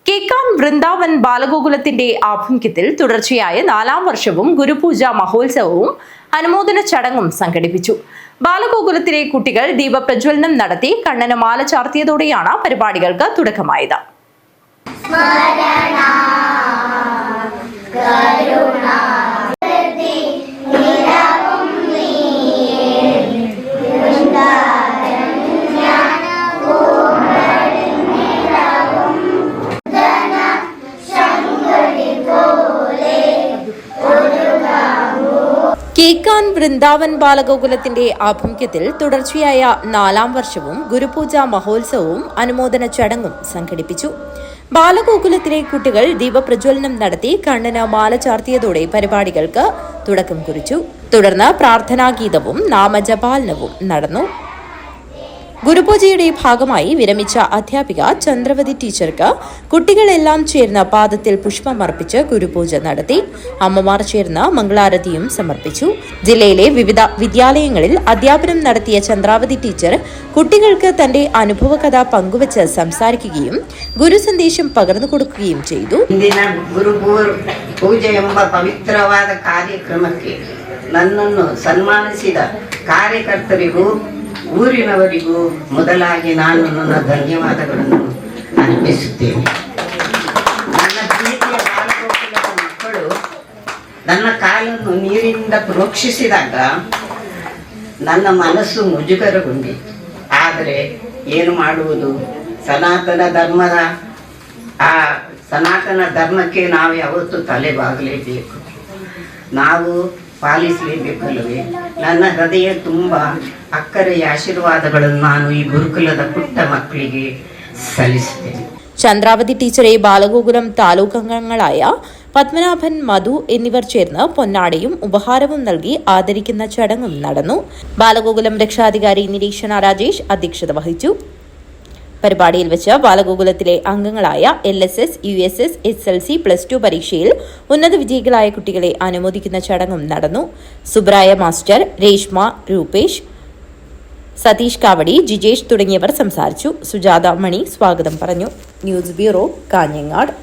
കേക്കാൻ വൃന്ദാവൻ ബാലഗോകുലത്തിന്റെ ആഭിമുഖ്യത്തിൽ തുടർച്ചയായ 4ാം വർഷവും ഗുരുപൂജ മഹോത്സവവും അനുമോദന ചടങ്ങും സംഘടിപ്പിച്ചു. ബാലഗോകുലത്തിലെ കുട്ടികൾ ദീപപ്രജ്വലനം നടത്തി കണ്ണന് മാല ചാർത്തിയതോടെയാണ് പരിപാടികൾക്ക് തുടക്കമായത്. കേക്കാൻ വൃന്ദാവൻ ബാലഗോകുലത്തിന്റെ ആഭിമുഖ്യത്തിൽ തുടർച്ചയായ 4ാം വർഷവും ഗുരുപൂജ മഹോത്സവവും അനുമോദന ചടങ്ങും സംഘടിപ്പിച്ചു. ബാലഗോകുലത്തിലെ കുട്ടികൾ ദീപപ്രജ്വലനം നടത്തി കണ്ണന് മാല ചാർത്തിയതോടെ പരിപാടികൾക്ക് തുടക്കം കുറിച്ചു. തുടർന്ന് പ്രാർത്ഥനാഗീതവും നാമജപാലനവും നടന്നു. ഗുരുപൂജയുടെ ഭാഗമായി വിരമിച്ച അധ്യാപിക ചന്ദ്രവതി ടീച്ചർക്ക് കുട്ടികളെല്ലാം ചേർന്ന് പാദത്തിൽ പുഷ്പമർപ്പിച്ച് ഗുരുപൂജ നടത്തി. അമ്മമാർ ചേർന്ന് മംഗളാരതിയും സമർപ്പിച്ചു. ജില്ലയിലെ വിവിധ വിദ്യാലയങ്ങളിൽ അധ്യാപനം നടത്തിയ ചന്ദ്രാവതി ടീച്ചർ കുട്ടികൾക്ക് തന്റെ അനുഭവകഥ ಪಂಗುವೆಚ್ಚ സംസാരിക്കുകയും ഗുരു സന്ദേശം പകർന്നു കൊടുക്കുകയും ചെയ്തു. ಪೂಜೆ ಎಂಬ ಪವಿತ್ರವಾದ ಕಾರ್ಯಕ್ರಮಕ್ಕೆ ನನ್ನನ್ನು ಸನ್ಮಾನಿಸಿದ ಕಾರ್ಯಕರ್ತರಿಗೂ ಊರಿನವರಿಗೂ ಮೊದಲಾಗಿ ನಾನು ನನ್ನ ಧನ್ಯವಾದಗಳನ್ನು ಅರ್ಪಿಸುತ್ತೇನೆ. ನನ್ನ ಪ್ರೀತಿಯ ಬಾಲಗೋಕುಲದ ಮಕ್ಕಳು ನನ್ನ ಕಾಲನ್ನು ನೀರಿನಿಂದ ಪ್ರೋಕ್ಷಿಸಿದಾಗ ನನ್ನ ಮನಸ್ಸು ಮುಜುಗರಗೊಂಡಿತು. ಆದರೆ ಏನು ಮಾಡುವುದು, ಸನಾತನ ಧರ್ಮಕ್ಕೆ ನಾವು ಯಾವತ್ತೂ ತಲೆಬಾಗಲೇಬೇಕು, ನಾವು ಪಾಲಿಸಲೇಬೇಕಲ್ಲವೇ. ನನ್ನ ಹೃದಯ ತುಂಬ ಅಕ್ಕರೆಯ ಆಶೀರ್ವಾದಗಳನ್ನು ನಾನು ಈ ಗುರುಕುಲದ ಪುಟ್ಟ ಮಕ್ಕಳಿಗೆ ಸಲ್ಲಿಸುತ್ತೇನೆ. ചന്ദ്രാവതി ടീച്ചറെ ബാലഗോകുലം താലൂക്ക് അംഗങ്ങളായ പത്മനാഭൻ, മധു എന്നിവർ ചേർന്ന് പൊന്നാടയും ഉപഹാരവും നൽകി ആദരിക്കുന്ന ചടങ്ങും നടന്നു. ബാലഗോകുലം രക്ഷാധികാരി നിരീക്ഷണ രാജേഷ് അധ്യക്ഷത വഹിച്ചു. പരിപാടിയിൽ വെച്ച് ബാലഗോകുലത്തിലെ അംഗങ്ങളായ LSS, USS, SLC, +2 പരീക്ഷയിൽ ഉന്നത വിജയികളായ കുട്ടികളെ അനുമോദിക്കുന്ന ചടങ്ങും നടന്നു. സുബ്രായ മാസ്റ്റർ, രേഷ്മ, രൂപേഷ്, സതീഷ് കാവടി, ജിജേഷ് തുടങ്ങിയവർ സംസാരിച്ചു. സുജാത മണി സ്വാഗതം പറഞ്ഞു. News bureau, Kanhangad.